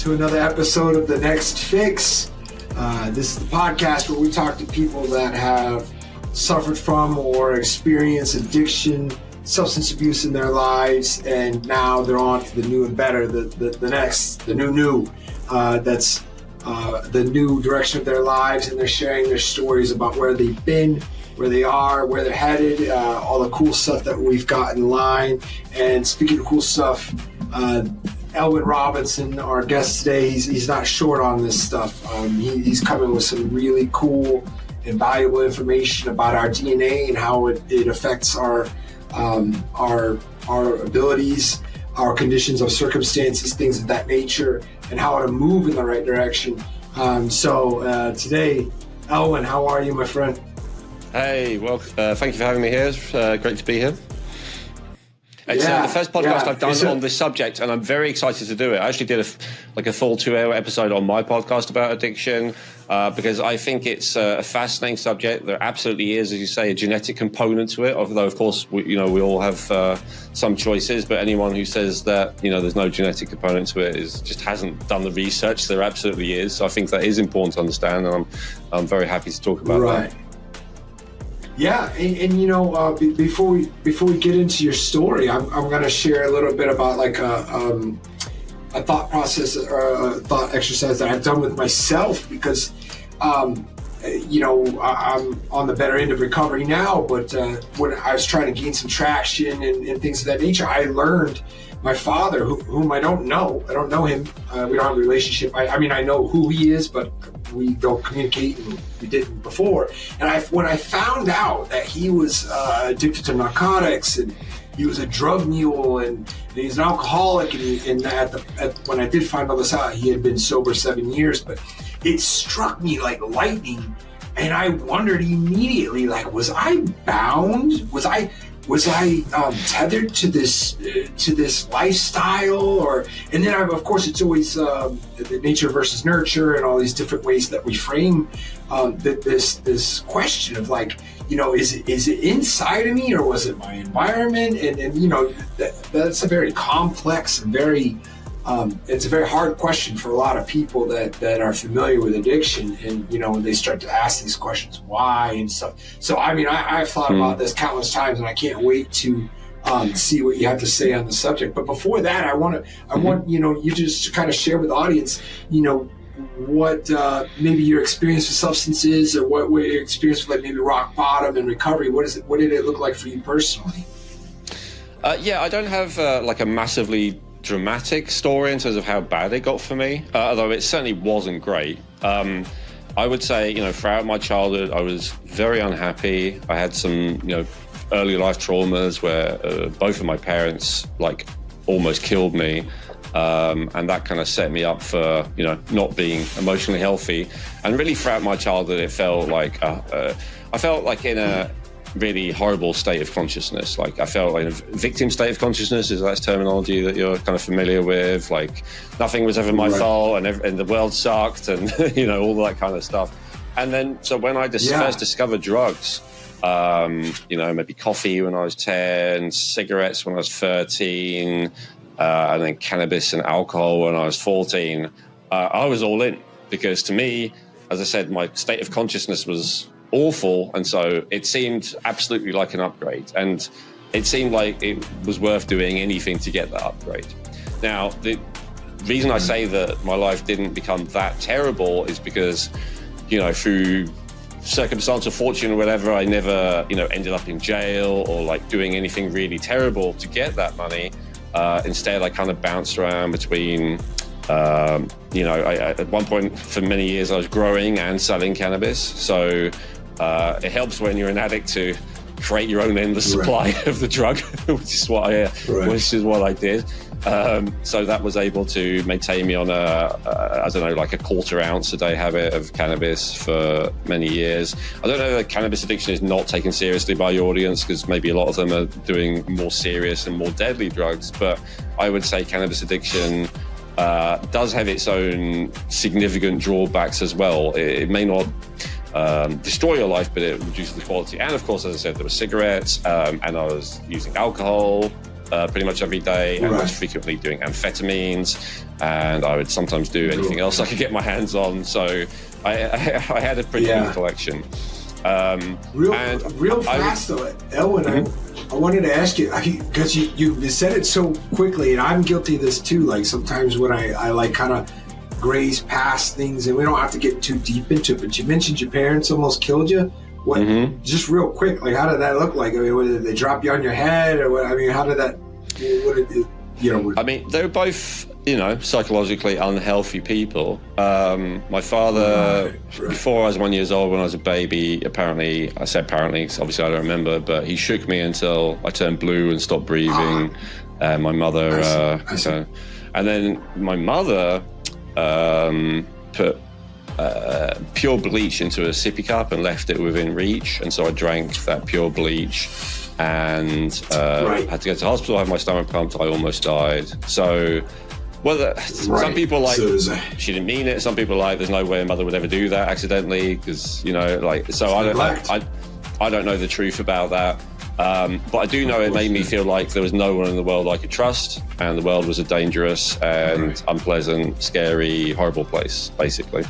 to another episode of The Next Fix. This is the podcast where we talk to people that have suffered from or experienced addiction, substance abuse in their lives, and now they're on to the new and better, the new. That's the new direction of their lives, and they're sharing their stories about where they've been, where they are, where they're headed, all the cool stuff that we've got in line. And speaking of cool stuff, Elwin Robinson, our guest today, he's not short on this stuff. He's coming with some really cool and valuable information about our DNA and how it affects our abilities, our conditions of circumstances, things of that nature, and how to move in the right direction. So today, Elwin, how are you, my friend? Hey, well, thank you for having me here. It's great to be here. It's the first podcast I've done on this subject, and I'm very excited to do it. I actually did a full 2-hour episode on my podcast about addiction because I think it's a fascinating subject. There absolutely is, as you say, a genetic component to it, although, of course, we all have some choices, but anyone who says that, there's no genetic component to it just hasn't done the research. There absolutely is. So I think that is important to understand, and I'm very happy to talk about that. Yeah, and before we get into your story, I'm going to share a little bit about like a thought process or a thought exercise that I've done with myself because, I'm on the better end of recovery now, but when I was trying to gain some traction and things of that nature, I learned my father, whom I don't know him, we don't have a relationship. I mean, I know who he is, but we don't communicate, and we didn't before. And when I found out that he was addicted to narcotics, and he was a drug mule, and he's an alcoholic, and when I did find all this out, he had been sober 7 years, but it struck me like lightning, and I wondered immediately, like, was I bound? Was I tethered to this lifestyle, and then of course it's always the nature versus nurture and all these different ways that we frame this question of like, is it inside of me or was it my environment? And that's a very complex and very it's a very hard question for a lot of people that are familiar with addiction, and when they start to ask these questions, why and stuff. So I mean, I've thought about this countless times, and I can't wait to see what you have to say on the subject. But before that, I want you just to kind of share with the audience, what maybe your experience with substances, or what your experience with like maybe rock bottom and recovery. What did it look like for you personally? I don't have like a massively dramatic story in terms of how bad it got for me, although it certainly wasn't great. I would say, throughout my childhood, I was very unhappy. I had some, early life traumas where both of my parents like almost killed me. And that kind of set me up for, not being emotionally healthy. And really throughout my childhood, it felt like, I felt like in a really horrible state of consciousness. Like I felt like a victim state of consciousness, is that terminology that you're kind of familiar with? Like nothing was ever my fault, and the world sucked, and all that kind of stuff. And then so when I first discovered drugs, maybe coffee when I was 10, cigarettes when I was 13, and then cannabis and alcohol when I was 14, I was all in, because to me, as I said, my state of consciousness was awful, and so it seemed absolutely like an upgrade, and it seemed like it was worth doing anything to get that upgrade. Now, the reason I say that my life didn't become that terrible is because, through circumstance or fortune or whatever, I never, ended up in jail or like doing anything really terrible to get that money. Instead, I kind of bounced around between at one point for many years I was growing and selling cannabis, so it helps when you're an addict to create your own endless supply of the drug, which is what I did. So that was able to maintain me on like a quarter ounce a day habit of cannabis for many years. I don't know that cannabis addiction is not taken seriously by your audience, because maybe a lot of them are doing more serious and more deadly drugs, but I would say cannabis addiction does have its own significant drawbacks as well. It may not destroy your life, but it reduces the quality. And of course, as I said, there were cigarettes, and I was using alcohol, pretty much every day, and I was frequently doing amphetamines, and I would sometimes do anything else I could get my hands on. So I had a pretty good collection. Real fast though, Elwin, I wanted to ask you, because you said it so quickly, and I'm guilty of this too. Like sometimes when I like kind of graze past things, and we don't have to get too deep into it, but you mentioned your parents almost killed you. What? Just real quick, like how did that look like? I mean, did they drop you on your head, or what? I mean, how did that? I mean, they were both, psychologically unhealthy people. My father, before I was 1 year old, when I was a baby, apparently, I said apparently, because obviously I don't remember, but he shook me until I turned blue and stopped breathing. My mother, and then my mother put pure bleach into a sippy cup and left it within reach, and so I drank that pure bleach and had to go to the hospital, have my stomach pumped. I almost died. So some people like she didn't mean it, some people like there's no way a mother would ever do that accidentally, because I don't know the truth about that, but I do know it made me feel like there was no one in the world I could trust, and the world was a dangerous and unpleasant, scary, horrible place, basically.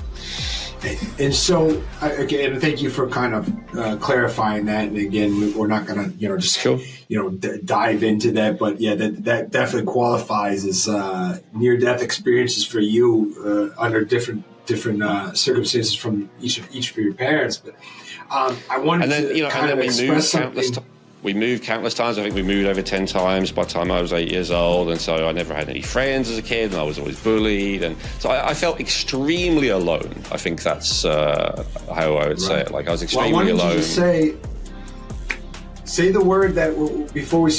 And so, again, thank you for kind of clarifying that. And again, we're not going to, just dive into that. But yeah, that definitely qualifies as near-death experiences for you under different circumstances from each of your parents. But I wanted to kind of express something. We moved countless times. I think we moved over 10 times by the time I was 8 years old. And so I never had any friends as a kid, and I was always bullied. And so I felt extremely alone. I think that's how I would say it. Like I was extremely alone. You say the word that before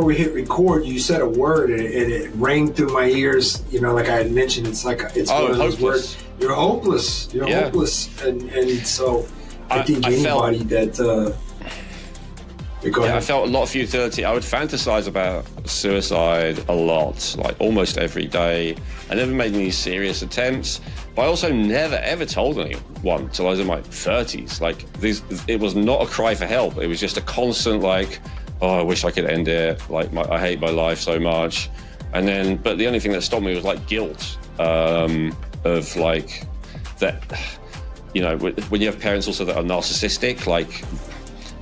we hit record, you said a word and it rang through my ears. Like I had mentioned, it's one of those words. You're hopeless. You're hopeless. And so I think anybody that... I felt a lot of futility. I would fantasize about suicide a lot, like almost every day. I never made any serious attempts, but I also never ever told anyone till I was in my 30s. Like it was not a cry for help. It was just a constant I wish I could end it. Like I hate my life so much. And then, but the only thing that stopped me was like guilt of like that. When you have parents also that are narcissistic, like.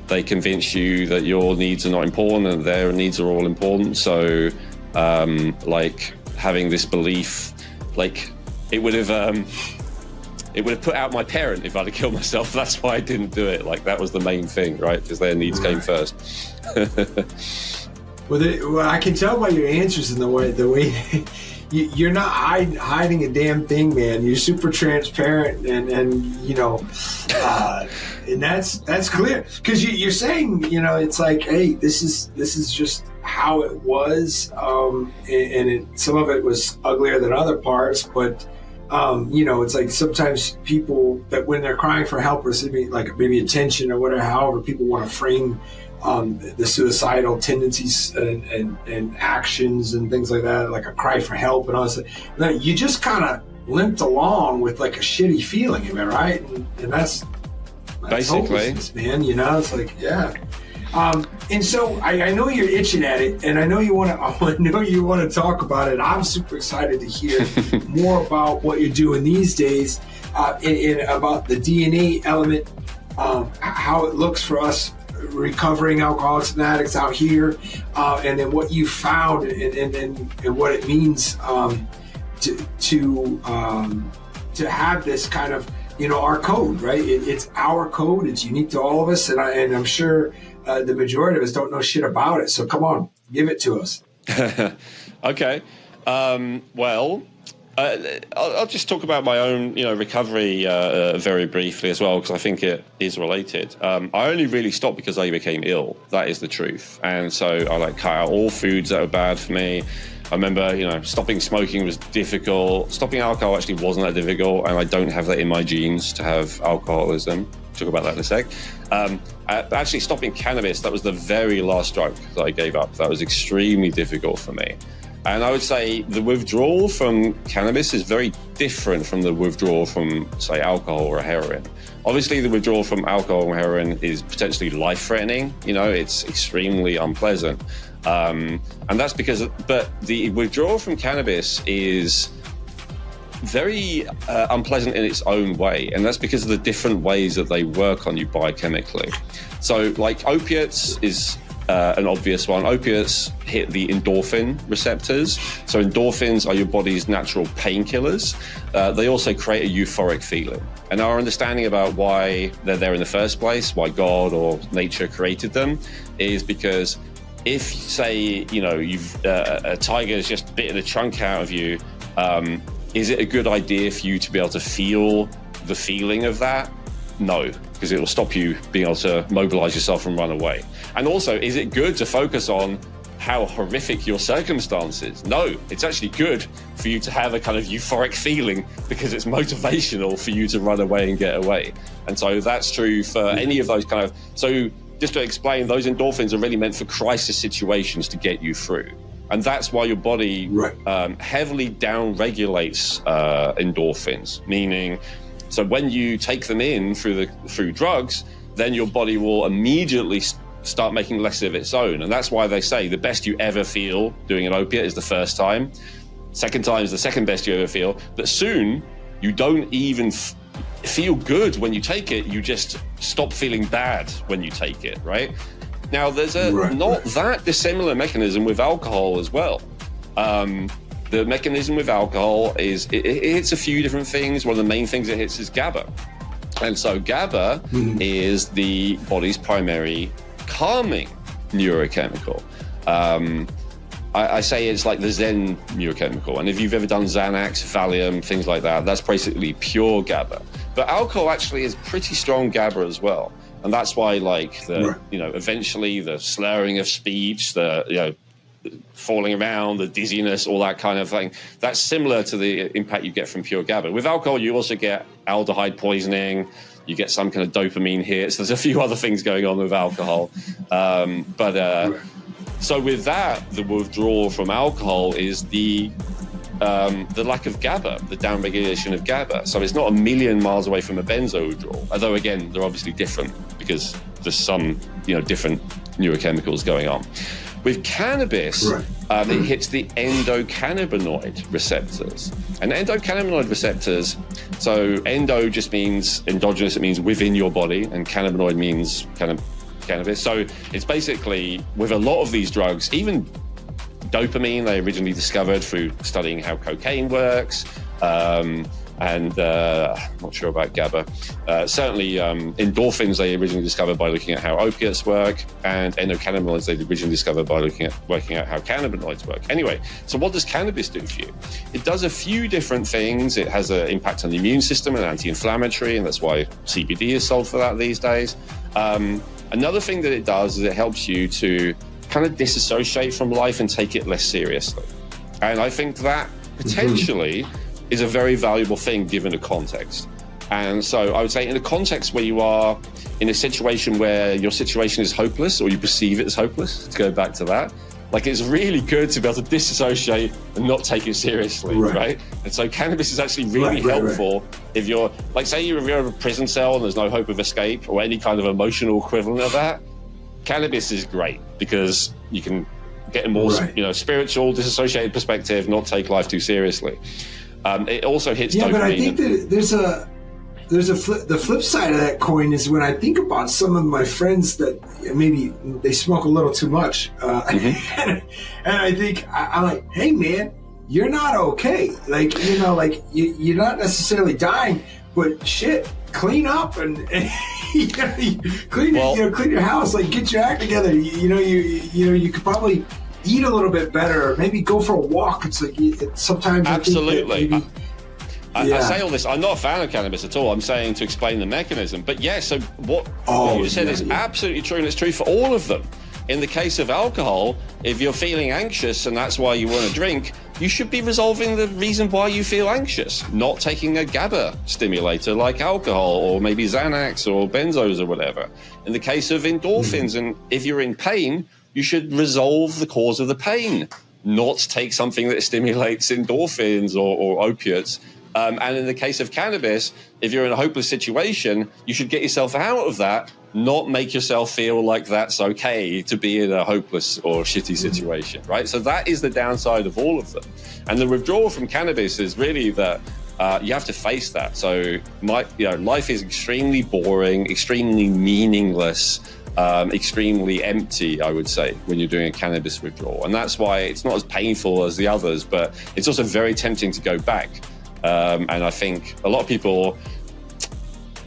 They convince you that your needs are not important and their needs are all important. So, having this belief, it would have put out my parent if I'd have killed myself. That's why I didn't do it. Like that was the main thing, right? Because their needs came first. Well, I can tell by your answers and the way you're not hiding a damn thing, man. You're super transparent, and that's clear, because you're saying, it's like, hey, this is just how it was, and some of it was uglier than other parts, but it's like sometimes people that when they're crying for help or maybe attention or whatever, however people want to frame the suicidal tendencies and actions and things like that, like a cry for help and all this. You just kind of limped along with like a shitty feeling, am I right? And that's basically, man. It's like, yeah. And so I know you're itching at it, and I know you want to talk about it. I'm super excited to hear more about what you're doing these days, and about the DNA element, how it looks for us recovering alcoholics and addicts out here, and then what you found and what it means to have this kind of our code, right? It's our code. It's unique to all of us, and I'm sure the majority of us don't know shit about it. So come on, give it to us. Okay. I'll just talk about my own, recovery very briefly as well, because I think it is related. I only really stopped because I became ill. That is the truth. And so I cut out all foods that were bad for me. I remember, stopping smoking was difficult. Stopping alcohol actually wasn't that difficult, and I don't have that in my genes to have alcoholism. Talk about that in a sec. Actually, stopping cannabis, that was the very last drug that I gave up. That was extremely difficult for me. And I would say the withdrawal from cannabis is very different from the withdrawal from, say, alcohol or heroin. Obviously, the withdrawal from alcohol and heroin is potentially life-threatening. You know, it's extremely unpleasant. And that's because, but the withdrawal from cannabis is very unpleasant in its own way. And that's because of the different ways that they work on you biochemically. So like opiates is an obvious one. Opiates hit the endorphin receptors. So endorphins are your body's natural painkillers. They also create a euphoric feeling. And our understanding about why they're there in the first place, why God or nature created them, is because if, say, you know, a tiger's just bitten a chunk out of you, is it a good idea for you to be able to feel the feeling of that? No, because it will stop you being able to mobilize yourself and run away. And also, is it good to focus on how horrific your circumstances? No, it's actually good for you to have a kind of euphoric feeling because it's motivational for you to run away and get away. And so that's true for any of those kind of, so just to explain, those endorphins are really meant for crisis situations to get you through. And that's why your body heavily down-regulates endorphins, meaning, so when you take them in through drugs, then your body will immediately start making less of its own. And that's why they say the best you ever feel doing an opiate is the first time. Second time is the second best you ever feel. But soon, you don't even feel good when you take it. You just stop feeling bad when you take it, right? Now, there's a not that dissimilar mechanism with alcohol as well. The mechanism with alcohol is it hits a few different things. One of the main things it hits is GABA. And so GABA is the body's primary calming neurochemical. I say it's like the Zen neurochemical. And if you've ever done Xanax, Valium, things like that, that's basically pure GABA. But alcohol actually is pretty strong GABA as well. And that's why, like, eventually the slurring of speech, the, falling around, the dizziness, all that kind of thing, that's similar to the impact you get from pure GABA. With alcohol, you also get aldehyde poisoning, you get some kind of dopamine hits. There's a few other things going on with alcohol. So with that, the withdrawal from alcohol is the lack of GABA, the downregulation of GABA. So it's not a million miles away from a benzo withdrawal, although again, they're obviously different because there's some, different neurochemicals going on. With cannabis, it hits the endocannabinoid receptors. And endocannabinoid receptors, so endo just means endogenous, it means within your body, and cannabinoid means kind of cannabis. So it's basically, with a lot of these drugs, even dopamine, they originally discovered through studying how cocaine works, and I'm not sure about GABA. Certainly endorphins they originally discovered by looking at how opiates work, and endocannabinoids they originally discovered by working out how cannabinoids work. Anyway, so what does cannabis do for you? It does a few different things. It has an impact on the immune system and anti-inflammatory, and that's why CBD is sold for that these days. Another thing that it does is it helps you to kind of disassociate from life and take it less seriously. And I think that potentially is a very valuable thing given the context. And so I would say in a context where you are in a situation where your situation is hopeless, or you perceive it as hopeless, to go back to that, like it's really good to be able to disassociate and not take it seriously, right? And so cannabis is actually really helpful if you're, like say you're in a prison cell and there's no hope of escape or any kind of emotional equivalent of that, cannabis is great because you can get a more spiritual, disassociated perspective, not take life too seriously. It also hits dopamine. But I think that the flip side of that coin is when I think about some of my friends that maybe they smoke a little too much, and I think I'm like, hey man, you're not okay. Like you're not necessarily dying, but shit, clean up and clean your house, like get your act together. You could probably eat a little bit better, or maybe go for a walk. It's like sometimes absolutely. I say all this, I'm not a fan of cannabis at all. I'm saying to explain the mechanism. But so what you said is absolutely true, and it's true for all of them. In the case of alcohol, if you're feeling anxious and that's why you want to drink, you should be resolving the reason why you feel anxious, not taking a GABA stimulator like alcohol or maybe Xanax or benzos or whatever. In the case of endorphins, and if you're in pain, you should resolve the cause of the pain, not take something that stimulates endorphins or opiates. And in the case of cannabis, if you're in a hopeless situation, you should get yourself out of that, not make yourself feel like that's okay to be in a hopeless or shitty situation, right? So that is the downside of all of them. And the withdrawal from cannabis is really that you have to face that. So life is extremely boring, extremely meaningless, extremely empty, I would say, when you're doing a cannabis withdrawal. And that's why it's not as painful as the others, but it's also very tempting to go back. And I think a lot of people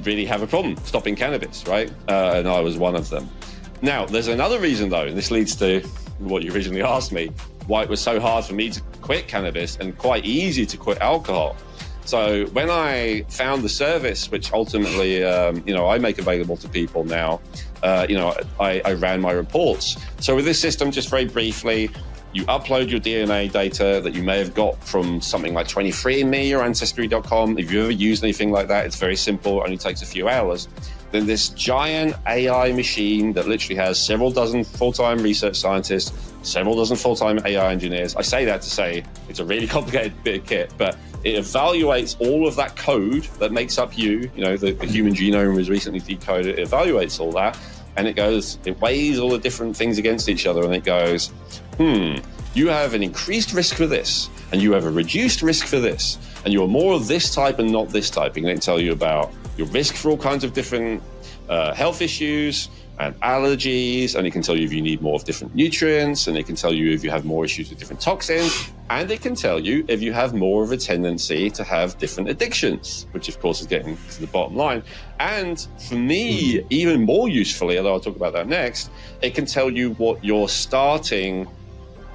really have a problem stopping cannabis, right? And I was one of them. Now, there's another reason, though, and this leads to what you originally asked me, why it was so hard for me to quit cannabis and quite easy to quit alcohol. So when I found the service, which ultimately, I make available to people now, I ran my reports. So with this system, just very briefly, you upload your DNA data that you may have got from something like 23andMe or Ancestry.com. If you ever used anything like that, it's very simple, it only takes a few hours. Then this giant AI machine that literally has several dozen full-time research scientists, several dozen full-time AI engineers. I say that to say it's a really complicated bit of kit, but it evaluates all of that code that makes up you. The human genome was recently decoded. It evaluates all that, and it weighs all the different things against each other, and it goes, you have an increased risk for this, and you have a reduced risk for this, and you're more of this type and not this type. And it can tell you about your risk for all kinds of different health issues and allergies, and it can tell you if you need more of different nutrients, and it can tell you if you have more issues with different toxins, and it can tell you if you have more of a tendency to have different addictions, which of course is getting to the bottom line. And for me, even more usefully, although I'll talk about that next, it can tell you what your starting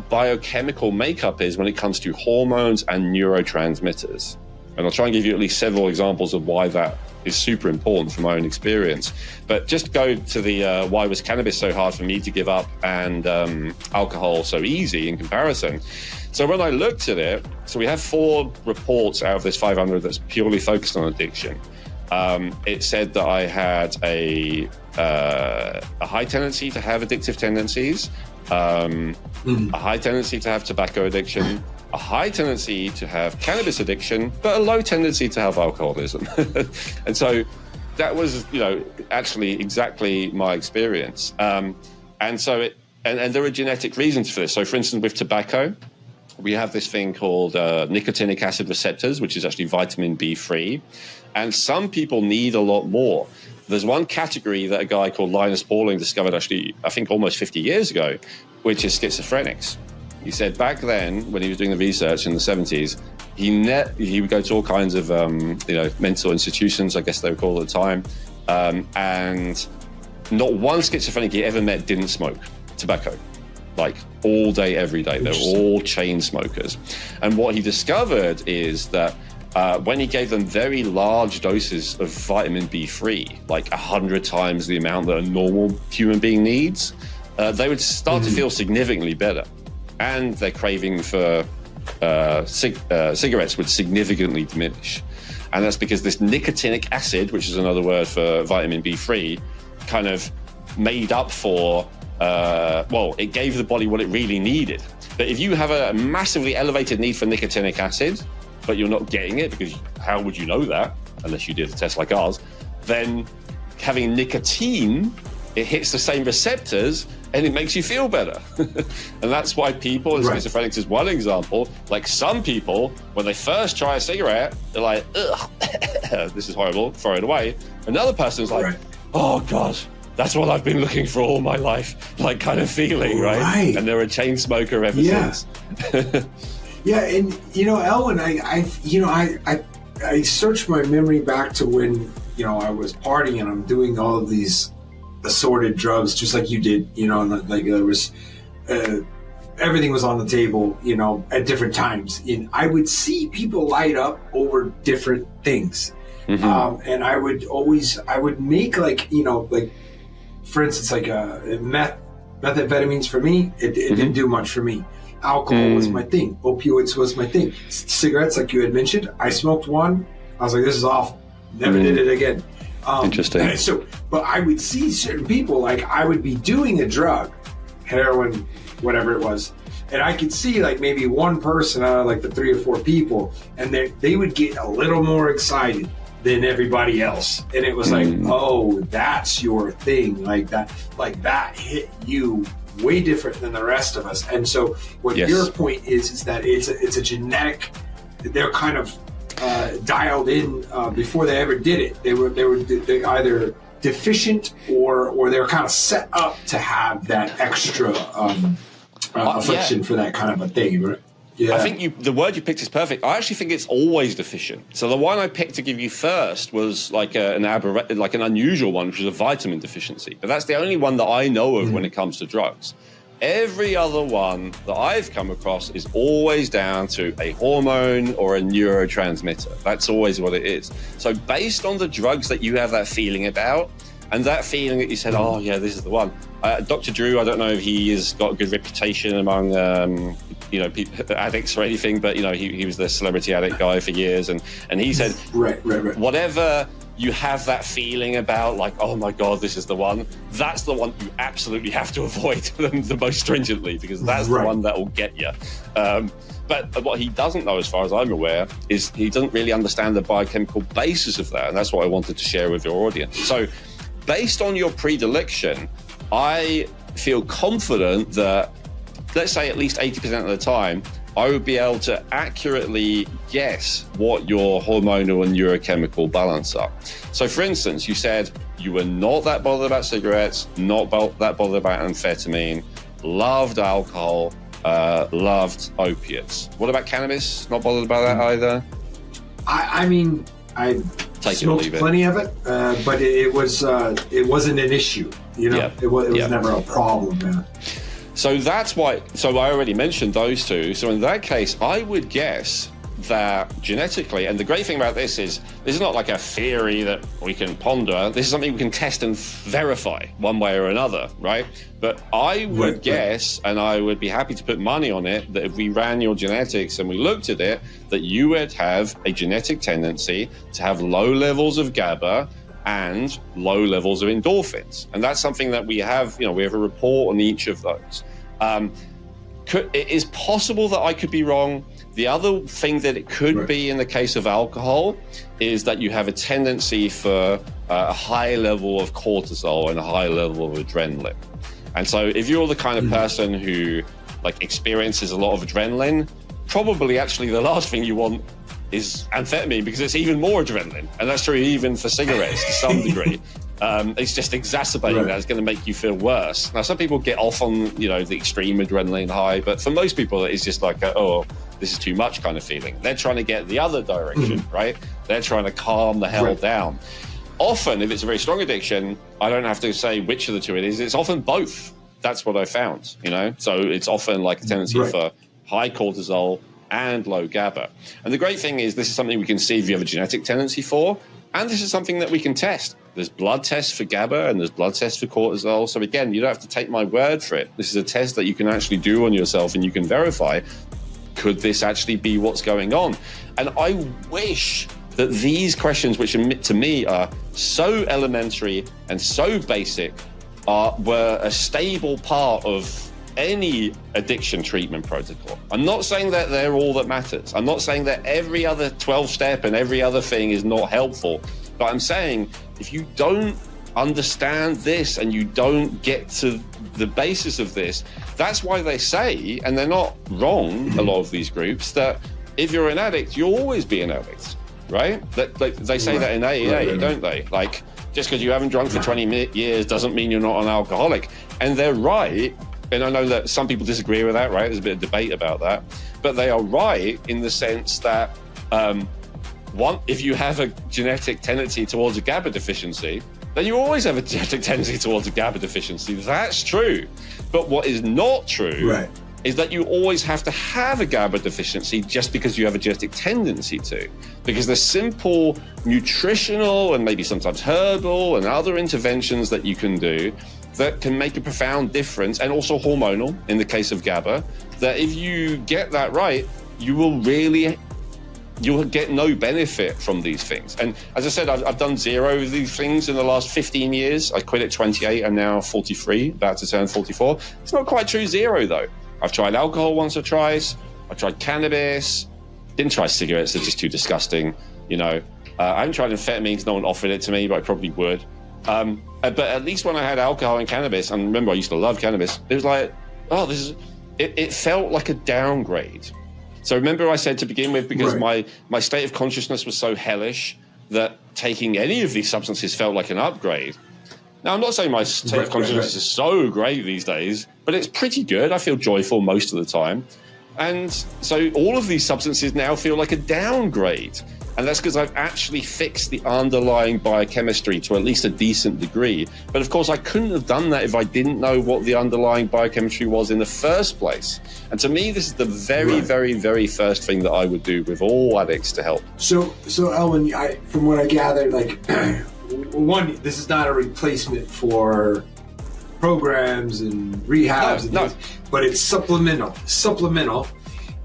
biochemical makeup is when it comes to hormones and neurotransmitters. And I'll try and give you at least several examples of why that is super important from my own experience. But just go to the why was cannabis so hard for me to give up and alcohol so easy in comparison. So when I looked at it, so we have 4 reports out of this 500 that's purely focused on addiction. It said that I had a high tendency to have addictive tendencies, a high tendency to have tobacco addiction, a high tendency to have cannabis addiction, but a low tendency to have alcoholism. And so that was, actually exactly my experience. And there are genetic reasons for this. So for instance, with tobacco, we have this thing called nicotinic acid receptors, which is actually vitamin B3. And some people need a lot more. There's one category that a guy called Linus Pauling discovered actually, I think almost 50 years ago, which is schizophrenics. He said back then, when he was doing the research in the 70s, he would go to all kinds of mental institutions, I guess they were called at the time, and not one schizophrenic he ever met didn't smoke tobacco, like all day, every day. They were all chain smokers. And what he discovered is that when he gave them very large doses of vitamin B3, like 100 times the amount that a normal human being needs, they would start to feel significantly better. And their craving for cigarettes would significantly diminish. And that's because this nicotinic acid, which is another word for vitamin B3, kind of made up for, it gave the body what it really needed. But if you have a massively elevated need for nicotinic acid, but you're not getting it, because how would you know that, unless you did a test like ours, then having nicotine, it hits the same receptors, and it makes you feel better. And that's why people, and schizophrenics is one example, like some people, when they first try a cigarette, they're like, ugh, this is horrible, throw it away. Another person's like, oh God, that's what I've been looking for all my life, like kind of feeling, right? And they're a chain smoker ever since. Yeah, and Elwin, I searched my memory back to when, I was partying and I'm doing all of these assorted drugs, just like you did, like there was, everything was on the table, at different times. And I would see people light up over different things. And I would make like for instance, like methamphetamines for me, it didn't do much for me. Alcohol was my thing. Opioids was my thing. Cigarettes, like you had mentioned, I smoked one. I was like, this is awful. Never did it again. Interesting. But I would see certain people, like I would be doing a drug heroin, whatever it was. And I could see like maybe one person out of like the 3 or 4 people, and they would get a little more excited than everybody else. And it was like, oh, that's your thing. Like that hit you way different than the rest of us. And so what your point is that it's a genetic, they're kind of dialed in before they ever did it. They either deficient or they're kind of set up to have that extra affliction for that kind of a thing. Right? Yeah. I think the word you picked is perfect. I actually think it's always deficient. So the one I picked to give you first was like an unusual one, which is a vitamin deficiency. But that's the only one that I know of when it comes to drugs. Every other one that I've come across is always down to a hormone or a neurotransmitter. That's always what it is. So based on the drugs that you have that feeling about, and that feeling that you said, oh yeah, this is the one. Dr. Drew, I don't know if he has got a good reputation among addicts or anything, but he was the celebrity addict guy for years, and he said, right. Whatever you have that feeling about, like, oh my God, this is the one, that's the one you absolutely have to avoid the most stringently, because that's the one that will get you. But what he doesn't know, as far as I'm aware, is he doesn't really understand the biochemical basis of that, and that's what I wanted to share with your audience. So based on your predilection, I feel confident that, let's say at least 80% of the time, I would be able to accurately guess what your hormonal and neurochemical balance are. So for instance, you said you were not that bothered about cigarettes, not that bothered about amphetamine, loved alcohol, loved opiates. What about cannabis? Not bothered about that either? I mean, I smoked plenty of it, but it wasn't an issue. It was never a problem. Man. So that's why. So I already mentioned those two. So in that case, I would guess that genetically, and the great thing about this is not like a theory that we can ponder. This is something we can test and verify one way or another, right? But I would guess, and I would be happy to put money on it, that if we ran your genetics and we looked at it, that you would have a genetic tendency to have low levels of GABA and low levels of endorphins. And that's something that we have, we have a report on each of those. It is possible that I could be wrong. The other thing that it could be in the case of alcohol is that you have a tendency for a high level of cortisol and a high level of adrenaline. And so if you're the kind of person who experiences a lot of adrenaline, probably actually the last thing you want is amphetamine, because it's even more adrenaline. And that's true even for cigarettes to some degree. It's just exacerbating that. It's going to make you feel worse. Now, some people get off on, the extreme adrenaline high, but for most people, it's just like, this is too much kind of feeling. They're trying to get the other direction, right? They're trying to calm the hell down. Often, if it's a very strong addiction, I don't have to say which of the two it is. It's often both. That's what I found, So it's often like a tendency for high cortisol and low GABA. And the great thing is this is something we can see if you have a genetic tendency for, and this is something that we can test. There's blood tests for GABA and there's blood tests for cortisol. So again, you don't have to take my word for it. This is a test that you can actually do on yourself and you can verify, could this actually be what's going on? And I wish that these questions, which to me are so elementary and so basic, were a stable part of any addiction treatment protocol. I'm not saying that they're all that matters. I'm not saying that every other 12-step and every other thing is not helpful. But I'm saying if you don't understand this and you don't get to the basis of this, that's why they say, and they're not wrong, a lot of these groups, that if you're an addict, you'll always be an addict, right? They say that in AA, don't they? Like, just because you haven't drunk for 20 years doesn't mean you're not an alcoholic. And they're right. And I know that some people disagree with that, right? There's a bit of debate about that. But they are right in the sense that if you have a genetic tendency towards a GABA deficiency, then you always have a genetic tendency towards a GABA deficiency. That's true. But what is not true is that you always have to have a GABA deficiency just because you have a genetic tendency to. Because there's simple nutritional and maybe sometimes herbal and other interventions that you can do that can make a profound difference, and also hormonal in the case of GABA, that if you get that right, you will really you'll get no benefit from these things. And as I said, I've done zero of these things in the last 15 years. I quit at 28. I'm now 43, about to turn 44. It's not quite true zero, though. I've tried alcohol once or twice. I tried cannabis. Didn't try cigarettes. They're just too disgusting. I haven't tried amphetamines. No one offered it to me, but I probably would. But at least when I had alcohol and cannabis, and remember I used to love cannabis, it was like, it felt like a downgrade. So remember I said to begin with, because my state of consciousness was so hellish that taking any of these substances felt like an upgrade. Now, I'm not saying my state of consciousness is so great these days, but it's pretty good. I feel joyful most of the time. And so all of these substances now feel like a downgrade. And that's because I've actually fixed the underlying biochemistry to at least a decent degree. But of course, I couldn't have done that if I didn't know what the underlying biochemistry was in the first place. And to me, this is the very, very, very first thing that I would do with all addicts to help. So Elwin, from what I gathered, one, this is not a replacement for programs and rehabs, but it's supplemental.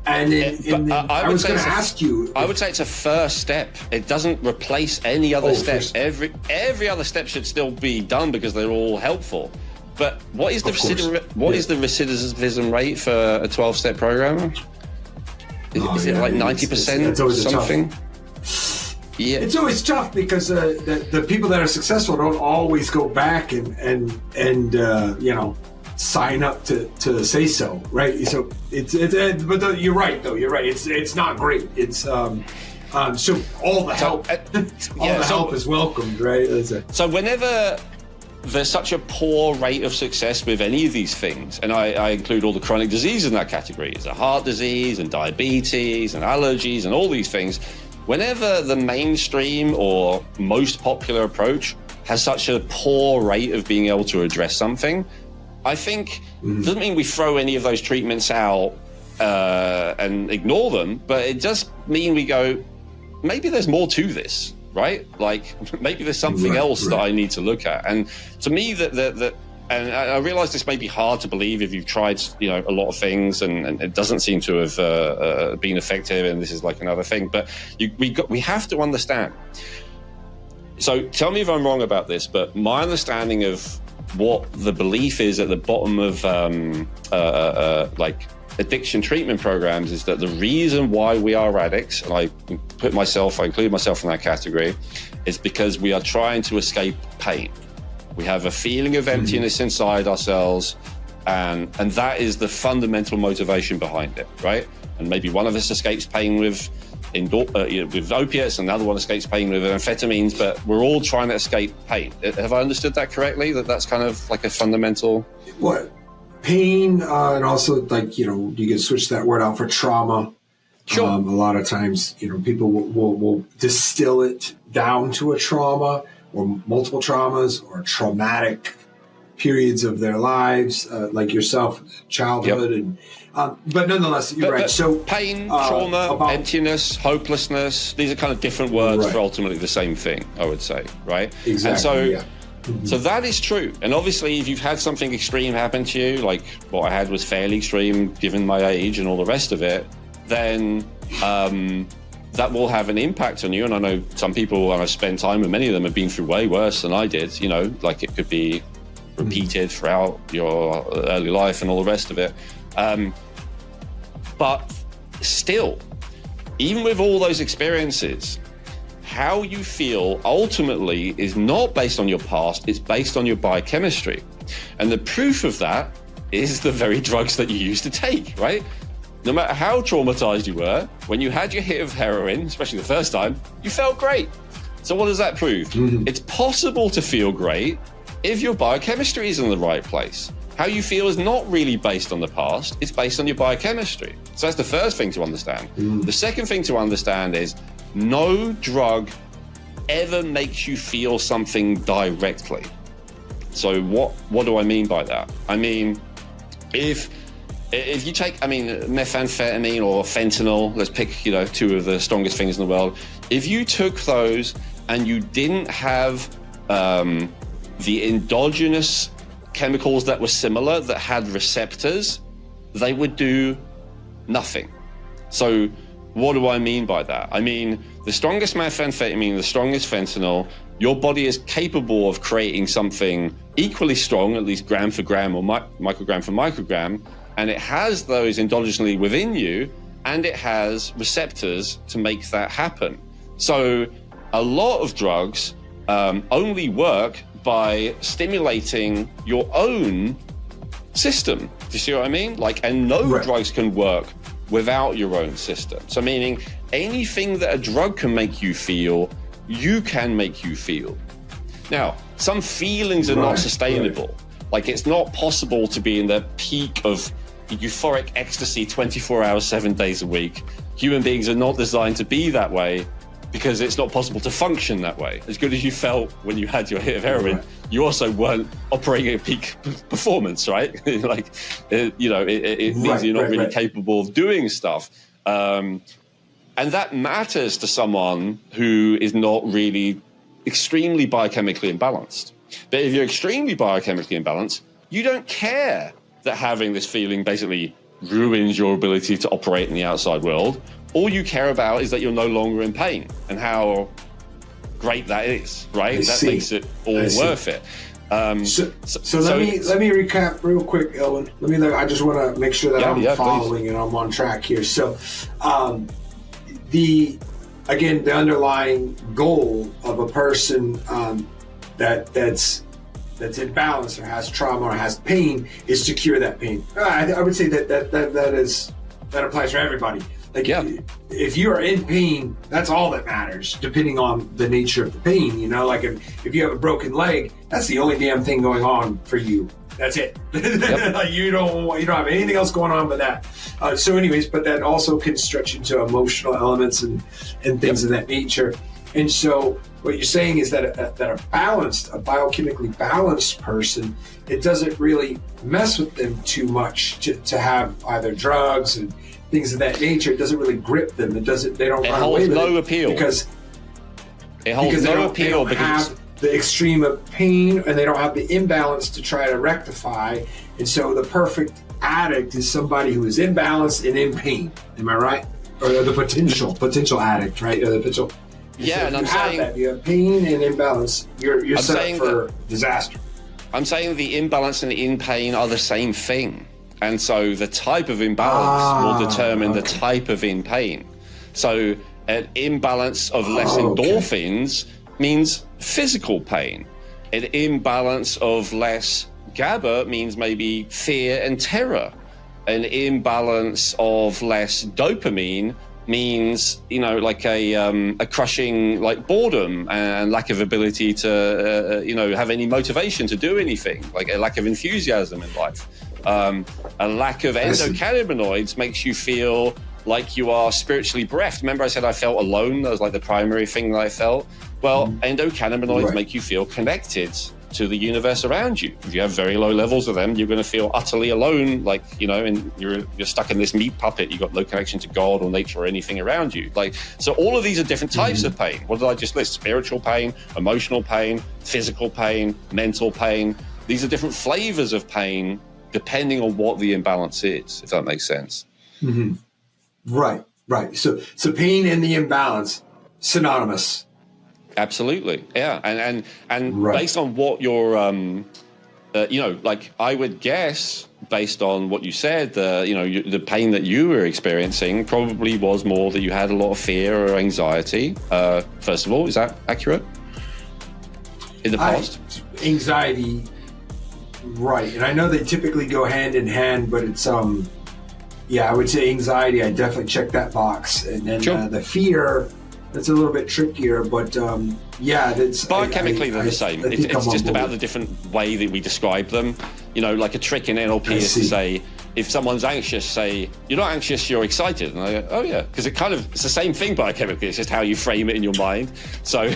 And then I was going to ask you. I would say it's a first step. It doesn't replace any other step. Every other step should still be done because they're all helpful. But what is the recidivism rate for a 12-step program? Is it like 90% something? Yeah, it's always tough because the people that are successful don't always go back and sign up to say so, right? So but you're right though. You're right. It's not great. It's so all the help, help is welcomed, right? So whenever there's such a poor rate of success with any of these things, and I include all the chronic diseases in that category, the heart disease and diabetes and allergies and all these things. Whenever the mainstream or most popular approach has such a poor rate of being able to address something, I think doesn't mean we throw any of those treatments out and ignore them, but it does mean we go, maybe there's more to this, right? Like maybe there's something else that I need to look at. And to me, that and I realize this may be hard to believe if you've tried, a lot of things and it doesn't seem to have been effective, and this is like another thing. But we have to understand. So tell me if I'm wrong about this, but my understanding of what the belief is at the bottom of addiction treatment programs is that the reason why we are addicts, and I include myself in that category, is because we are trying to escape pain. We have a feeling of emptiness inside ourselves, and that is the fundamental motivation behind it, right? And maybe one of us escapes pain with opiates, and another one escapes pain with amphetamines, but we're all trying to escape pain. Have I understood that correctly? That's kind of like a fundamental... What? Pain, and also you can switch that word out for trauma. Sure. A lot of times, people will distill it down to a trauma or multiple traumas or traumatic periods of their lives, like yourself, childhood, and but nonetheless, you're right. So pain, trauma, emptiness, hopelessness, these are kind of different words for ultimately the same thing, I would say, right? Exactly. And so that is true. And obviously, if you've had something extreme happen to you, like what I had was fairly extreme given my age and all the rest of it, then that will have an impact on you. And I know some people, when I spend time with many of them, have been through way worse than I did. Like it could be repeated throughout your early life and all the rest of it. But still, even with all those experiences, how you feel ultimately is not based on your past, it's based on your biochemistry. And the proof of that is the very drugs that you used to take, right? No matter how traumatized you were, when you had your hit of heroin, especially the first time, you felt great. So what does that prove? It's possible to feel great if your biochemistry is in the right place. How you feel is not really based on the past, it's based on your biochemistry. So that's the first thing to understand. The second thing to understand is no drug ever makes you feel something directly. So what do I mean by that? I mean, if you take, methamphetamine or fentanyl, let's pick, two of the strongest things in the world. If you took those and you didn't have the endogenous chemicals that were similar, that had receptors, they would do nothing. So What do I mean by that? I mean, the strongest methamphetamine, the strongest fentanyl, your body is capable of creating something equally strong, at least gram for gram or microgram for microgram, and it has those endogenously within you, and it has receptors to make that happen. So a lot of drugs only work by stimulating your own system. Do you see what I mean? And no drugs can work without your own system. So meaning anything that a drug can make you feel, you can make you feel. Now, some feelings are not sustainable. It's not possible to be in the peak of euphoric ecstasy 24 hours, 7 days a week. Human beings are not designed to be that way because it's not possible to function that way. As good as you felt when you had your hit of heroin, you also weren't operating at peak performance, right? It means you're not really capable of doing stuff. And that matters to someone who is not really extremely biochemically imbalanced. But if you're extremely biochemically imbalanced, you don't care that having this feeling basically ruins your ability to operate in the outside world. All you care about is that you're no longer in pain and how great that is, right? That makes it all worth it. So let me recap real quick, Elwin. I just want to make sure that I'm following and I'm on track here. So, the underlying goal of a person that's imbalanced or has trauma or has pain is to cure that pain. I would say that applies for everybody. If you are in pain, that's all that matters, depending on the nature of the pain. If you have a broken leg, that's the only damn thing going on for you. That's it. You don't have anything else going on but that. But that also can stretch into emotional elements and things of that nature. And so what you're saying is that a biochemically balanced person, it doesn't really mess with them too much to have either drugs and things of that nature. It doesn't really grip them. They don't run away with it. It holds no appeal. Because they don't have the extreme of pain, and they don't have the imbalance to try to rectify. And so the perfect addict is somebody who is imbalanced and in pain. Am I right? Or the potential addict, right? Or the potential. Yeah, and I'm saying that you have pain and imbalance, you're set up for disaster. I'm saying the imbalance and the in pain are the same thing. And so the type of imbalance will determine the type of in pain. So an imbalance of less endorphins means physical pain. An imbalance of less GABA means maybe fear and terror. An imbalance of less dopamine means, a crushing boredom and lack of ability to, have any motivation to do anything, like a lack of enthusiasm in life. A lack of endocannabinoids makes you feel like you are spiritually bereft. Remember I said I felt alone? That was the primary thing that I felt. Well, endocannabinoids make you feel connected to the universe around you. If you have very low levels of them, you're going to feel utterly alone, and you're stuck in this meat puppet. You've got no connection to God or nature or anything around you. So all of these are different types of pain. What did I just list? Spiritual pain, emotional pain, physical pain, mental pain. These are different flavors of pain depending on what the imbalance is, if that makes sense. Mm-hmm. Right. So pain and the imbalance, synonymous. Absolutely, yeah, and based on what you're, I would guess, based on what you said, the pain that you were experiencing probably was more that you had a lot of fear or anxiety. First of all, is that accurate? In the past, anxiety, right? And I know they typically go hand in hand, but it's I would say anxiety. I definitely check that box, and then the fear. It's a little bit trickier, but that's biochemically they're the same. It's just about the different way that we describe them. Like a trick in NLP is to say, if someone's anxious, say, you're not anxious, you're excited. And I go, oh yeah, because it's the same thing biochemically. It's just how you frame it in your mind. So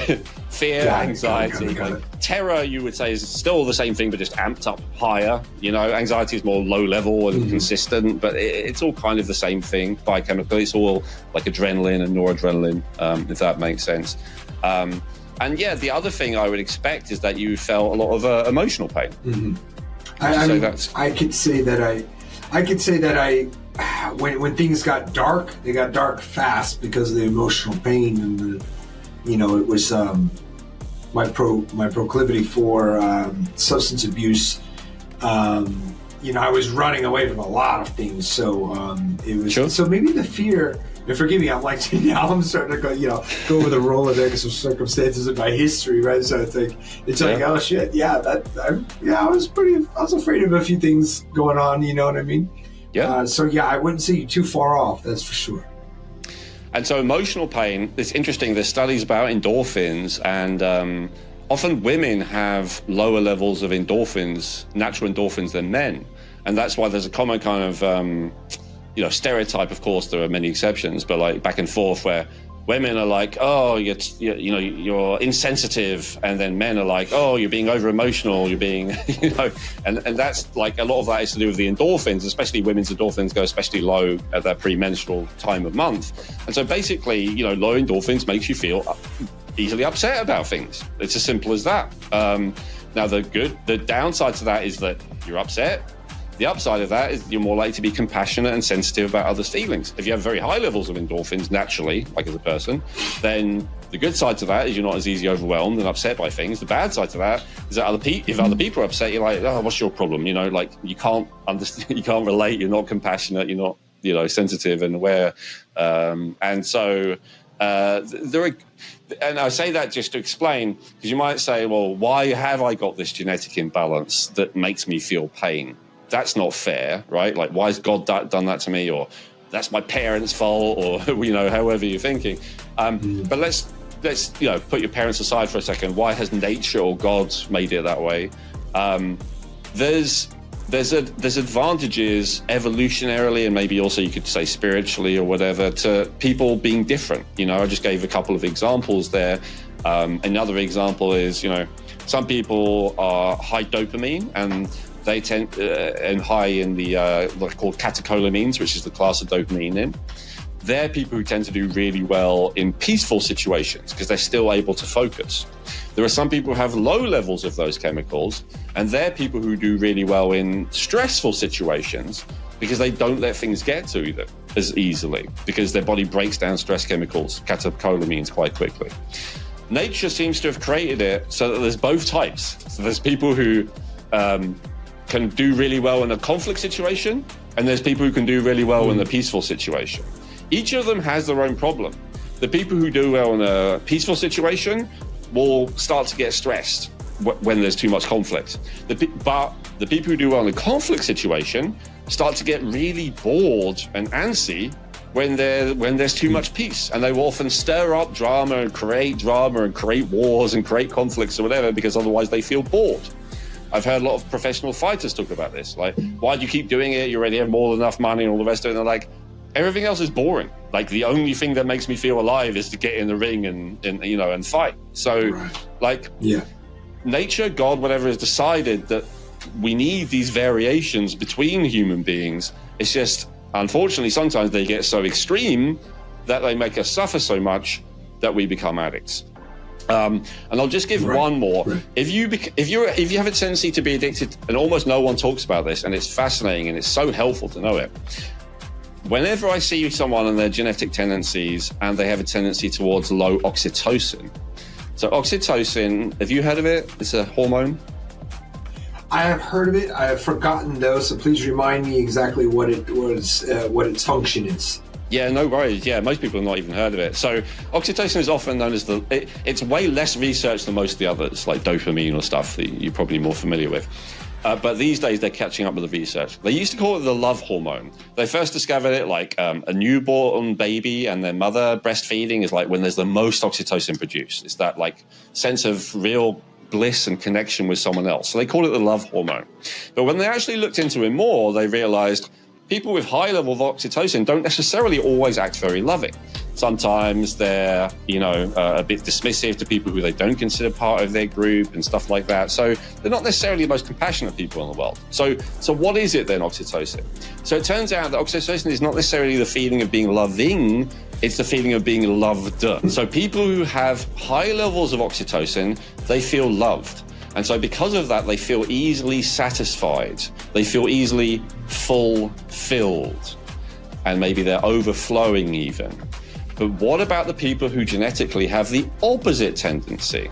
fear, anxiety, terror, you would say is still the same thing, but just amped up higher. Anxiety is more low level and consistent, but it's all kind of the same thing biochemically. It's all like adrenaline and noradrenaline, if that makes sense. The other thing I would expect is that you felt a lot of emotional pain. Mm-hmm. I could say that I when things got dark, they got dark fast because of the emotional pain and it was my proclivity for substance abuse. I was running away from a lot of things, so it was. Sure. So maybe the fear. And forgive me, I'm like now I'm starting to go over the Rolodex of circumstances in my history, right? So it's like oh shit, I was afraid of a few things going on. You know what I mean? Yeah. I wouldn't say you're too far off. That's for sure. And so emotional pain. It's interesting. There's studies about endorphins, and often women have lower levels of endorphins, natural endorphins, than men, and that's why there's a common kind of stereotype. Of course, there are many exceptions, but like back and forth where women are like, oh, you're insensitive, and then men are like, oh, you're being over emotional, you're being, and that's like a lot of that is to do with the endorphins, especially women's endorphins go especially low at their premenstrual time of month, and so basically, low endorphins makes you feel easily upset about things. It's as simple as that. Now, the downside to that is that you're upset. The upside of that is you're more likely to be compassionate and sensitive about others' feelings. If you have very high levels of endorphins naturally, like as a person, then the good side to that is you're not as easily overwhelmed and upset by things. The bad side to that is that if other people are upset, you're like, oh, what's your problem? You can't understand, you can't relate. You're not compassionate. You're not, sensitive and aware. And so there are. And I say that just to explain, because you might say, well, why have I got this genetic imbalance that makes me feel pain? That's not fair, right? Like, why has God done that to me? Or that's my parents' fault, or, however you're thinking. But let's put your parents aside for a second. Why has nature or God made it that way? There's advantages evolutionarily, and maybe also you could say spiritually or whatever, to people being different. I just gave a couple of examples there. Another example is, some people are high dopamine, and they tend and high in the what are called catecholamines, which is the class of dopamine in. They're people who tend to do really well in peaceful situations because they're still able to focus. There are some people who have low levels of those chemicals, and they're people who do really well in stressful situations because they don't let things get to them as easily because their body breaks down stress chemicals, catecholamines, quite quickly. Nature seems to have created it so that there's both types. So there's people who can do really well in a conflict situation, and there's people who can do really well in a peaceful situation. Each of them has their own problem. The people who do well in a peaceful situation will start to get stressed when there's too much conflict. But the people who do well in a conflict situation start to get really bored and antsy when there's too much peace, and they will often stir up drama and create wars and create conflicts or whatever, because otherwise they feel bored. I've heard a lot of professional fighters talk about this. Like, why do you keep doing it? You already have more than enough money and all the rest of it. And they're like, everything else is boring. Like, the only thing that makes me feel alive is to get in the ring and fight. So, nature, God, whatever, has decided that we need these variations between human beings. It's just, unfortunately, sometimes they get so extreme that they make us suffer so much that we become addicts. And I'll just give one more. Right. If you have a tendency to be addicted, and almost no one talks about this, and it's fascinating and it's so helpful to know it. Whenever I see someone and their genetic tendencies, and they have a tendency towards low oxytocin. So oxytocin, have you heard of it? It's a hormone. I have heard of it. I have forgotten though, so please remind me exactly what its function is. Yeah, no worries. Yeah, most people have not even heard of it. So oxytocin is often known as it's way less researched than most of the others, like dopamine or stuff that you're probably more familiar with. But these days they're catching up with the research. They used to call it the love hormone. They first discovered it like a newborn baby and their mother breastfeeding is like when there's the most oxytocin produced. It's that like sense of real bliss and connection with someone else. So they call it the love hormone. But when they actually looked into it more, they realized people with high level of oxytocin don't necessarily always act very loving. Sometimes they're, a bit dismissive to people who they don't consider part of their group and stuff like that. So they're not necessarily the most compassionate people in the world. So what is it then, oxytocin? So it turns out that oxytocin is not necessarily the feeling of being loving, it's the feeling of being loved. So people who have high levels of oxytocin, they feel loved. And so because of that, they feel easily satisfied. They feel easily fulfilled. and maybe they're overflowing even. But what about the people who genetically have the opposite tendency?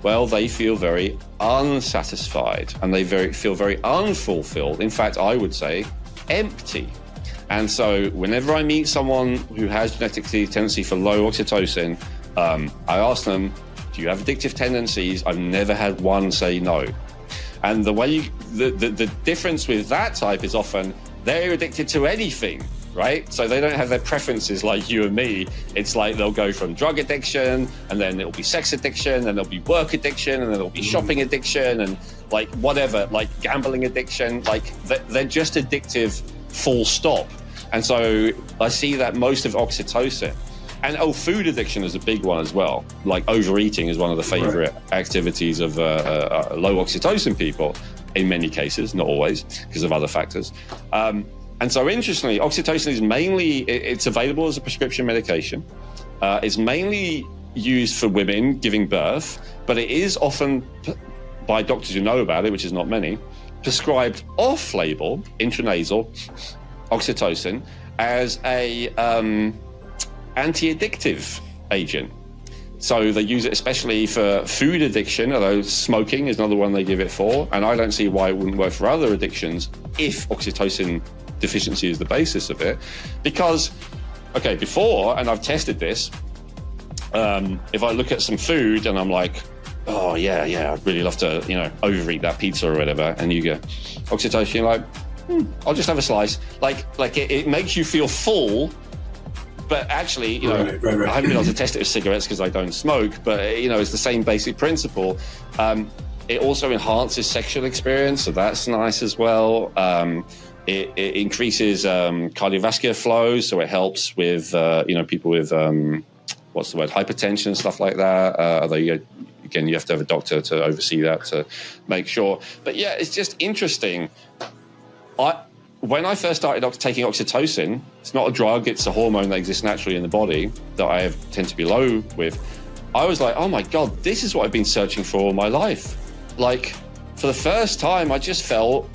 Well, they feel very unsatisfied and they feel very unfulfilled. In fact, I would say empty. And so whenever I meet someone who has genetically tendency for low oxytocin, I ask them, do you have addictive tendencies? I've never had one say no. And the difference with that type is often they're addicted to anything, right? So they don't have their preferences like you and me. It's like they'll go from drug addiction, and then it'll be sex addiction, and there'll be work addiction, and then there'll be shopping addiction, and like whatever, like gambling addiction. Like they're just addictive, full stop. And so I see that most of oxytocin. And food addiction is a big one as well. Like overeating is one of the favorite activities of low oxytocin people in many cases, not always, because of other factors. And so interestingly, oxytocin is mainly, it's available as a prescription medication. It's mainly used for women giving birth, but it is often, by doctors who know about it, which is not many, prescribed off-label, intranasal oxytocin as a anti-addictive agent. So they use it especially for food addiction, although smoking is another one they give it for. And I don't see why it wouldn't work for other addictions if oxytocin deficiency is the basis of it. Because, okay, before, and I've tested this, if I look at some food and I'm like, oh yeah, I'd really love to, overeat that pizza or whatever, and you go, oxytocin, you're like, I'll just have a slice. Like it makes you feel full. But actually, I haven't been able to test it with cigarettes because I don't smoke, but, it's the same basic principle. It also enhances sexual experience, so that's nice as well. It increases cardiovascular flow, so it helps with, people with, hypertension and stuff like that. Although, again, you have to have a doctor to oversee that to make sure. But, yeah, it's just interesting. When I first started taking oxytocin, it's not a drug, it's a hormone that exists naturally in the body that I tend to be low with. I was like, oh my God, this is what I've been searching for all my life. Like, for the first time, I just felt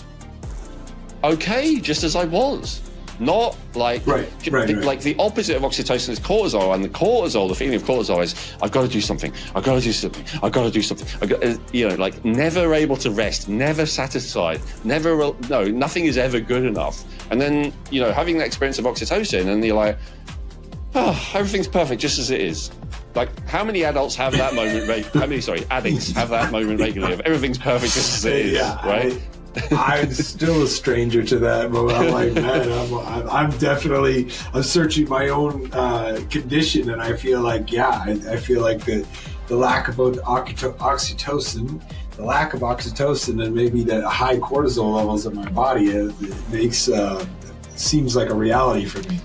okay, just as I was. Not like, like the opposite of oxytocin is cortisol, and the feeling of cortisol is, I've got to do something, like never able to rest, never satisfied, nothing is ever good enough. And then, having that experience of oxytocin, and you're like, oh, everything's perfect just as it is. Like, how many adults have that moment, addicts have that moment regularly of everything's perfect just as it is, right? I'm still a stranger to that, but I'm like, man, I'm searching my own condition, and I feel like, I feel like the lack of oxytocin, and maybe the high cortisol levels in my body, it makes seems like a reality for me.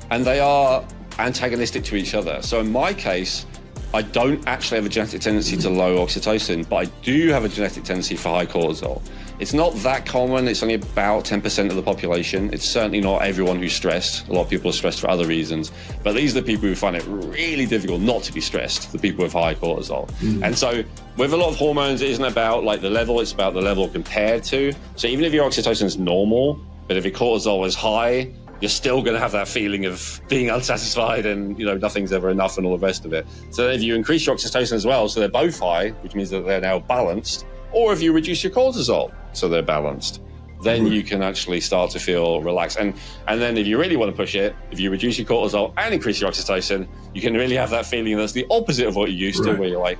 And they are antagonistic to each other. So in my case, I don't actually have a genetic tendency to low oxytocin, but I do have a genetic tendency for high cortisol. It's not that common. It's only about 10% of the population. It's certainly not everyone who's stressed. A lot of people are stressed for other reasons. But these are the people who find it really difficult not to be stressed, the people with high cortisol. And so with a lot of hormones, it isn't about like the level, it's about the level compared to. So even if your oxytocin is normal, but if your cortisol is high, you're still going to have that feeling of being unsatisfied and, nothing's ever enough and all the rest of it. So if you increase your oxytocin as well, so they're both high, which means that they're now balanced, or if you reduce your cortisol, so they're balanced, then you can actually start to feel relaxed. And then if you really want to push it, if you reduce your cortisol and increase your oxytocin, you can really have that feeling that's the opposite of what you used to, where you're like,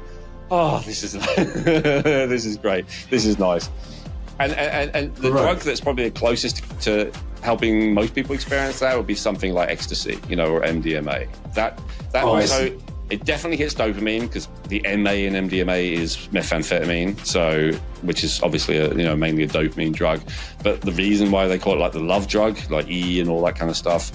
oh, this is this is great, this is nice. And the drug that's probably the closest to helping most people experience that would be something like ecstasy, or MDMA. That also, it definitely hits dopamine, because the MA in MDMA is methamphetamine, which is obviously mainly a dopamine drug. But the reason why they call it like the love drug, like E and all that kind of stuff,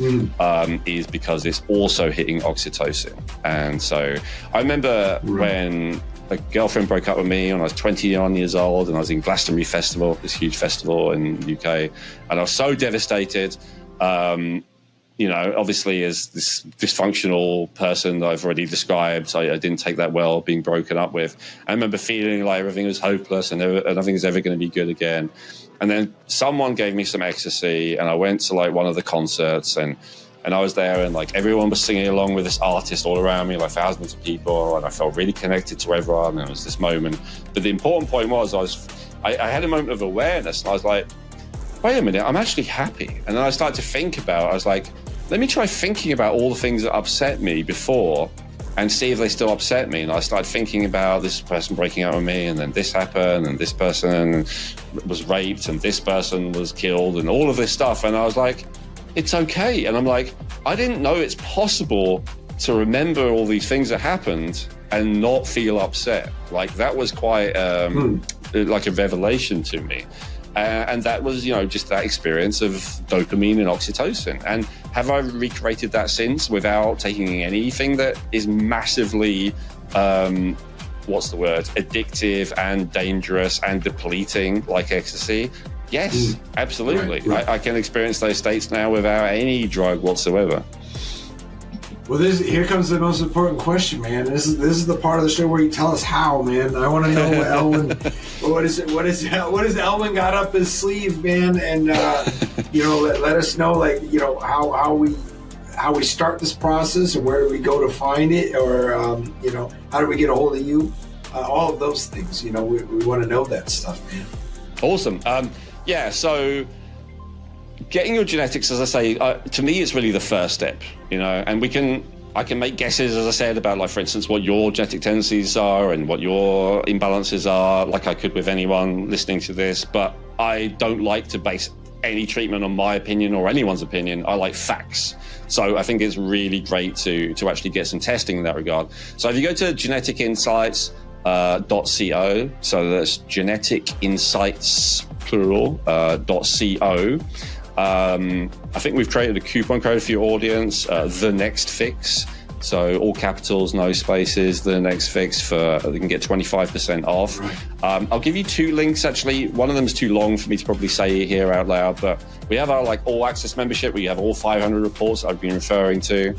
is because it's also hitting oxytocin. And so I remember when a girlfriend broke up with me when I was 21 years old, and I was in Glastonbury Festival, this huge festival in the UK, and I was so devastated. Obviously as this dysfunctional person that I've already described, I didn't take that well, being broken up with. I remember feeling like everything was hopeless and nothing is ever going to be good again. And then someone gave me some ecstasy, and I went to like one of the concerts, and And I was there, and like everyone was singing along with this artist all around me, like thousands of people, and I felt really connected to everyone. And it was this moment. But the important point was I had a moment of awareness, and I was like, wait a minute, I'm actually happy. And then I started to think about, I was like, let me try thinking about all the things that upset me before and see if they still upset me. And I started thinking about this person breaking up with me, and then this happened, and this person was raped, and this person was killed, and all of this stuff. And I was like, it's okay. And I'm like, I didn't know it's possible to remember all these things that happened and not feel upset. Like that was quite like a revelation to me. And that was, just that experience of dopamine and oxytocin. And have I recreated that since without taking anything that is massively, addictive and dangerous and depleting like ecstasy? Yes, absolutely. Right. I can experience those states now without any drug whatsoever. Well, here comes the most important question, man. This is the part of the show where you tell us how, man. I want to know what Elwin, what is Elwin got up his sleeve, man, and let us know, like, how we start this process, or where do we go to find it, or how do we get a hold of you? All of those things, we want to know that stuff, man. Awesome. So getting your genetics, as I say, to me, it's really the first step, and I can make guesses, as I said, about, like, for instance, what your genetic tendencies are and what your imbalances are, like I could with anyone listening to this, but I don't like to base any treatment on my opinion or anyone's opinion. I like facts. So I think it's really great to actually get some testing in that regard. So if you go to geneticinsights.co, so that's genetic insights, plural, .co. I think we've created a coupon code for your audience, the next fix. So all capitals, no spaces, the next fix, you can get 25% off. Right. I'll give you two links, actually. One of them is too long for me to probably say here out loud, but we have our all access membership where you have all 500 reports I've been referring to.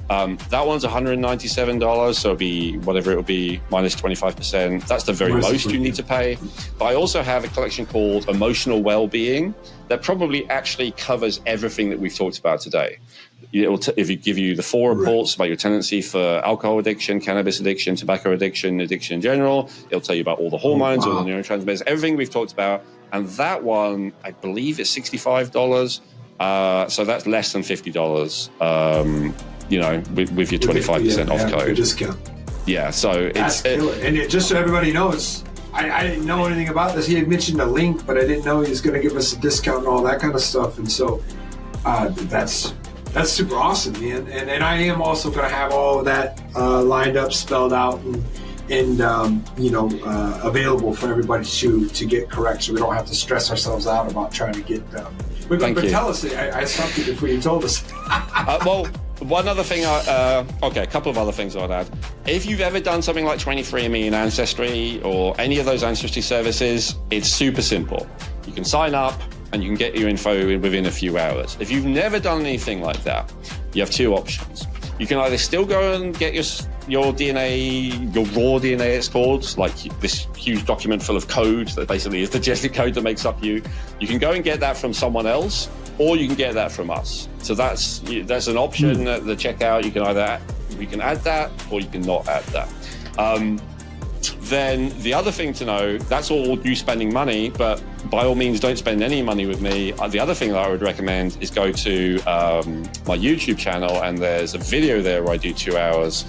That one's $197, so it'll be whatever it will be minus 25%. That's the very most you need to pay. But I also have a collection called Emotional Wellbeing that probably actually covers everything that we've talked about today. If you give you the 4 reports about your tendency for alcohol addiction, cannabis addiction, tobacco addiction in general, it'll tell you about all the hormones, all the neurotransmitters, everything we've talked about. And that one, I believe, is $65. So that's less than $50. With your 25% off code. Good discount. Yeah, so it's... And just so everybody knows, I didn't know anything about this. He had mentioned a link, but I didn't know he was going to give us a discount and all that kind of stuff. And so that's super awesome, man. And I am also going to have all of that lined up, spelled out, and available for everybody to get correct, so we don't have to stress ourselves out about trying to get... But tell us, I stopped you before you told us. One other thing, a couple of other things I'd add. If you've ever done something like 23andMe and Ancestry or any of those Ancestry services, it's super simple. You can sign up and you can get your info within a few hours. If you've never done anything like that, you have 2 options. You can either still go and get your DNA, your raw DNA it's called, like this huge document full of code that basically is the genetic code that makes up you. You can go and get that from someone else, or you can get that from us. So that's an option at the checkout. You can add that, or you can not add that. Then the other thing to know, that's all you spending money, but by all means, don't spend any money with me. The other thing that I would recommend is go to my YouTube channel, and there's a video there where I do 2 hours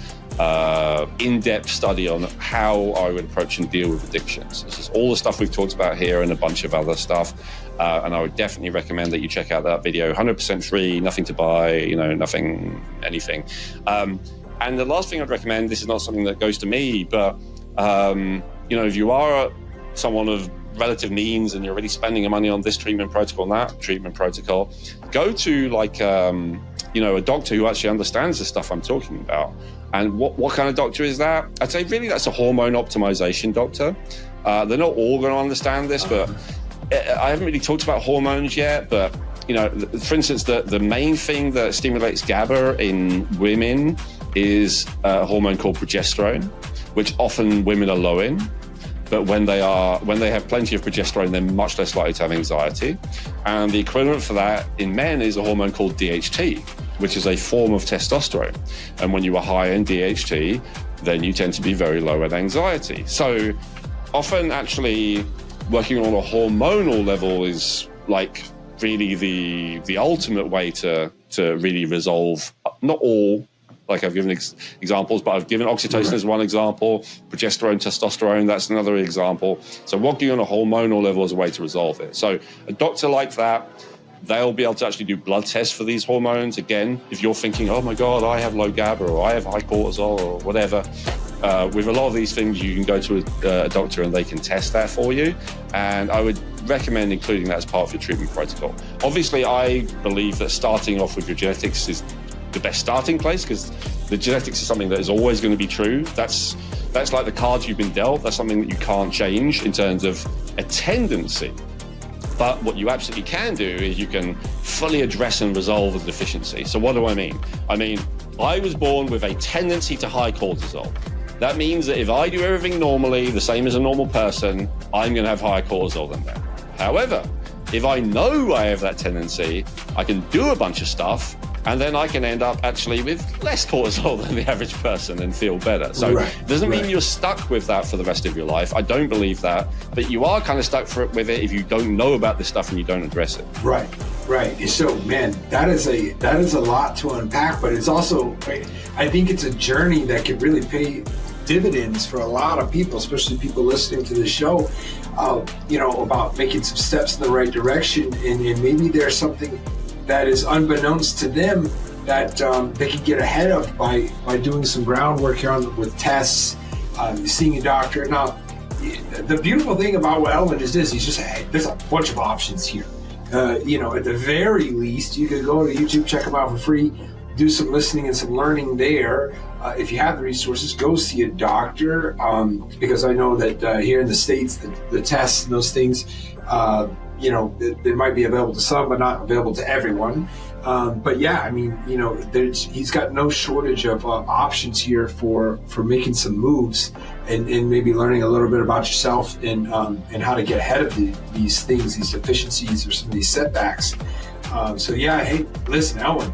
in-depth study on how I would approach and deal with addictions. This is all the stuff we've talked about here and a bunch of other stuff. And I would definitely recommend that you check out that video. 100% free, nothing to buy, anything. And the last thing I'd recommend, this is not something that goes to me, but if you are someone of relative means and you're already spending your money on this treatment protocol and that treatment protocol, go to a doctor who actually understands the stuff I'm talking about. And what kind of doctor is that? I'd say really that's a hormone optimization doctor. They're not all going to understand this, but I haven't really talked about hormones yet, but for instance, the main thing that stimulates GABA in women is a hormone called progesterone, which often women are low in. But when they have plenty of progesterone, they're much less likely to have anxiety. And the equivalent for that in men is a hormone called DHT, which is a form of testosterone. And when you are high in DHT, then you tend to be very low in anxiety. So often actually working on a hormonal level is like really the ultimate way to really resolve, not all, like I've given examples, but I've given oxytocin as one example, progesterone, testosterone, that's another example. So working on a hormonal level is a way to resolve it. So a doctor like that, they'll be able to actually do blood tests for these hormones. Again, if you're thinking, oh my God, I have low GABA or I have high cortisol or whatever, with a lot of these things, you can go to a doctor and they can test that for you. And I would recommend including that as part of your treatment protocol. Obviously, I believe that starting off with your genetics is the best starting place, because the genetics is something that is always going to be true. That's like the cards you've been dealt. That's something that you can't change in terms of a tendency. But what you absolutely can do is you can fully address and resolve the deficiency. So what do I mean? I mean, I was born with a tendency to high cortisol. That means that if I do everything normally, the same as a normal person, I'm going to have higher cortisol than them. However, if I know I have that tendency, I can do a bunch of stuff, and then I can end up actually with less cortisol than the average person and feel better. So it doesn't mean you're stuck with that for the rest of your life. I don't believe that, but you are kind of stuck with it if you don't know about this stuff and you don't address it. Right. So, man, that is a lot to unpack, but it's also, I think it's a journey that could really pay dividends for a lot of people, especially people listening to the show, about making some steps in the right direction, and maybe there's something that is unbeknownst to them that they can get ahead of by doing some groundwork here with tests, seeing a doctor. Now, the beautiful thing about what Elwin just is, he's just, hey, there's a bunch of options here. At the very least, you could go to YouTube, check them out for free, do some listening and some learning there. If you have the resources, go see a doctor, because I know that here in the States, the tests and those things, they might be available to some, but not available to everyone. But yeah, I mean, he's got no shortage of options here for making some moves and maybe learning a little bit about yourself and how to get ahead of these things, these deficiencies or some of these setbacks. So yeah, hey, listen, Elwin,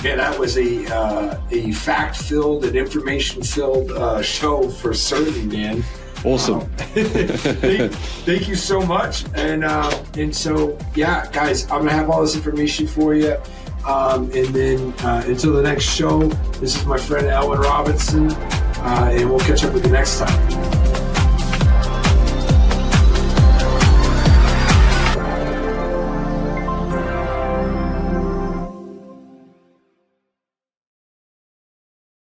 that was a fact-filled and information-filled show for certain, man. Awesome. Thank you so much. And so, yeah, guys, I'm going to have all this information for you. And then until the next show, this is my friend Elwin Robinson, and we'll catch up with you next time.